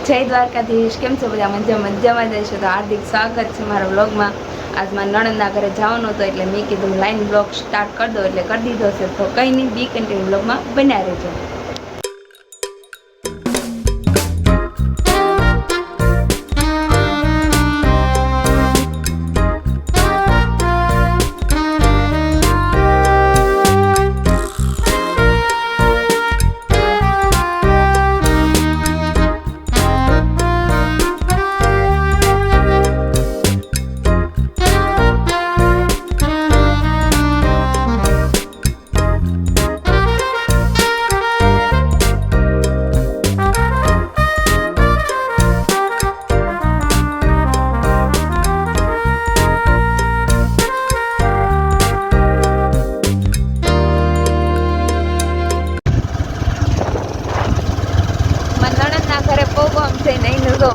જય દ્વારકાધીશ. કેમ છો બધા? મજામાં જઈશું. તો હાર્દિક સ્વાગત છે મારા વ્લોગમાં. આજ મારા નણંદના ઘરે જવાનું હતું એટલે મેં કીધું લાઈન બ્લોગ સ્ટાર્ટ કરી દો, એટલે કરી દીધો છે. તો કંઈ નહીં, બી કન્ટિન્યુ વ્લોગમાં બન્યા રહેજો.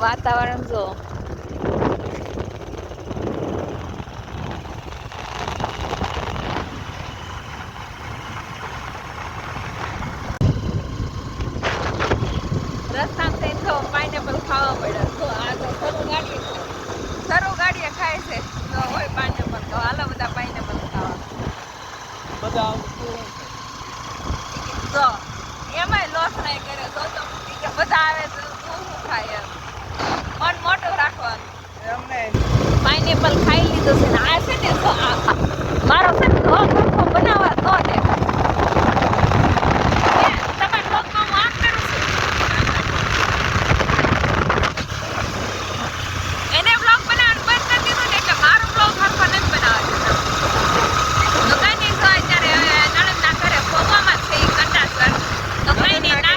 વાતાવરણ જો રસ્તામાં તો પાઇનેપલ ખાવા પડે. તો આ તો સરો ગાડીએ ખાય છે તો હોય પાઇનેપલ. તો હાલો બધા પાઇનેપલ ખાવા. બધા તો એમાંય લોસ નહીં કરે તો બધા આવે તો શું ખાય એમ મન મોટું રાખવાનું. પાઇનેપલ ખાઈ લીધું છે ને આ છે ને મારો છે ને બનાવવા તો તમારે લોકમાં હું આમ કરું છું એને બ્લોગ બનાવવાનું બંધ કરી દીધું ને એટલે મારો બ્લોગ હરખો નથી બનાવવા તો કઈ નહીં. તો અત્યારે નણંદના ઘરે પહોંચવામાં છે એ કંટાસર. તો કઈ નહીં, ના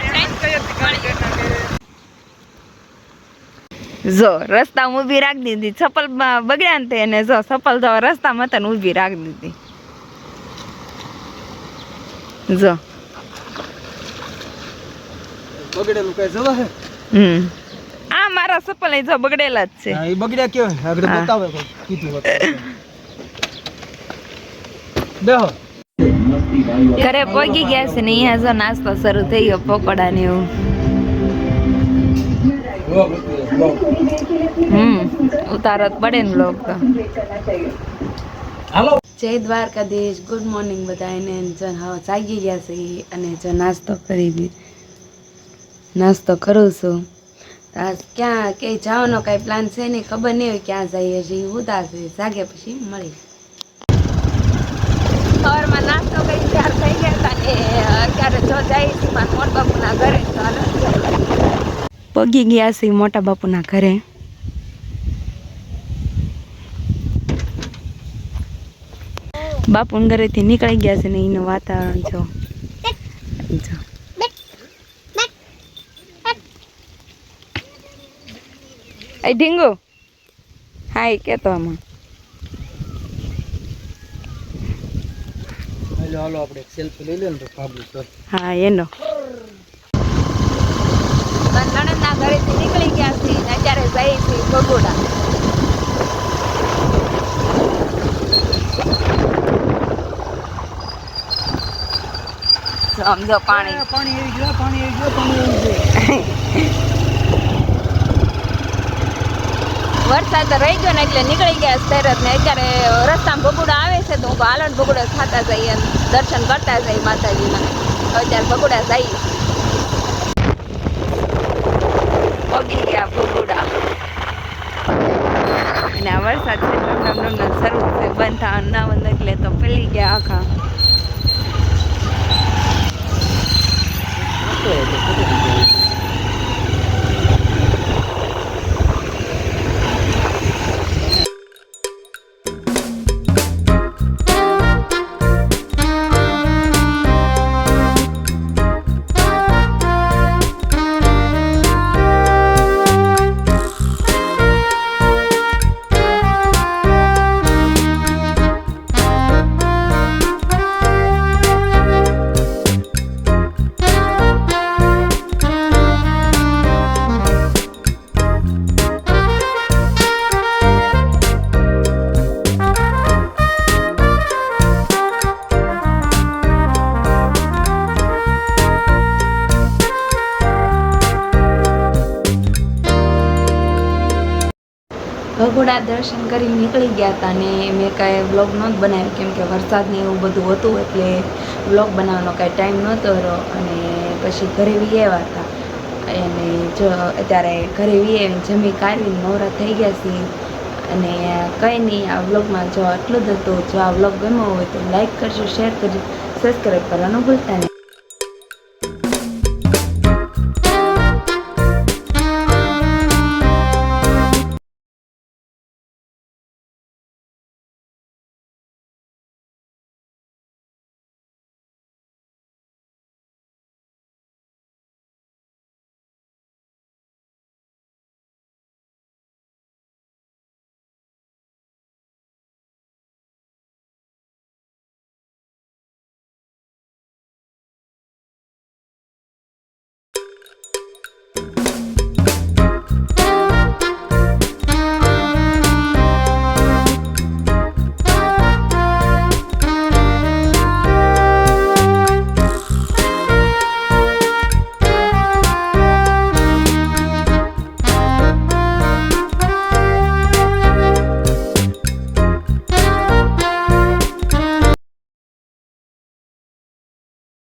જો રસ્તામાં ઊભી રાખી દીધી. ચપ્પલ બગડ્યા ને તેને જો ચપ્પલ તો રસ્તામાં હતા ને ઊભી રાખી દીધી. જો બગડેલું કઈ જવા હે. આ મારા ચપ્પલ જો બગડેલા જ છે. એ બગડ્યા કેવા આગળ બતાવે કોઈ કીધું બેહો. ઘરે પહોંચી ગયા છે ને અહીંયા જો નાસ્તો શરૂ થઈ ગયો, પકોડા ને એવું. ઉતારત પડે ને બ્લોગ તો. હાલો જય દ્વારકાધીશ. ગુડ મોર્નિંગ બધાને. જો હા જાગી ગયા છે અને જો નાસ્તો કરી દીધો. નાસ્તો કરું છું. આજ ક્યાં ક્યાંય જવાનો કાંઈ પ્લાન છે નહીં, ખબર નહીં હોય ક્યાં જઈએ છીએ. ઉદાસ છે, જાગે પછી મળી. સવારમાં નાસ્તો કરી ત્યાર થઈ ગયા હતા ને અત્યારે જો જાય છે મારા મોટા બાપુના ઘરે. પગી ગયા છે મોટા બાપુના ઘરે. બાપુના ઘરેથી નીકળી ગયા છે ને એનું વાતાવરણ જો. એ ઢીંગુ હા એ કેતો આમાં. હાલો આપણે સેલ્ફી લઈ લે ને તો કાબુ કર. હા એનો નણંદના ઘરેથી નીકળી ગયા છે અત્યારે જઈએ છીએ બગોડા. સમજો પાણી આવી ગયો. વરસાદ રહી ગયો ને એટલે નીકળી ગયા તરત ને. અત્યારે રસ્તામાં ભગુડા આવે છે તો હું હાલણ ભગુડા ખાતા જઈએ, દર્શન કરતા જઈએ માતાજીના. અત્યારે ભગુડા જઈએ પગી ગયા ભગુડા. અને આ વરસાદ છે રમરમ શરૂ છે, બંધ થવાનું ના બંધ એટલે તો પડી ગયા આખા. ભગોડા દર્શન કરી નીકળી ગયા હતા ને મેં કાંઈ વ્લોગ નહોતો બનાવ્યો કેમ કે વરસાદને એવું બધું હતું એટલે વ્લોગ બનાવવાનો કાંઈ ટાઈમ નહોતો રહ્યો. અને પછી ઘરે વી આવ્યા હતા અને જો અત્યારે ઘરે વી આવીને જમી કાઢીને નવરા થઈ ગયા છીએ. અને કંઈ નહીં, આ વ્લોગમાં જો આટલું જ હતું. જો આ વ્લોગ ગમ્યો હોય તો લાઈક કરજો, શેર કરજો, સબસ્ક્રાઈબ કરવાનું ભૂલતા નહીં.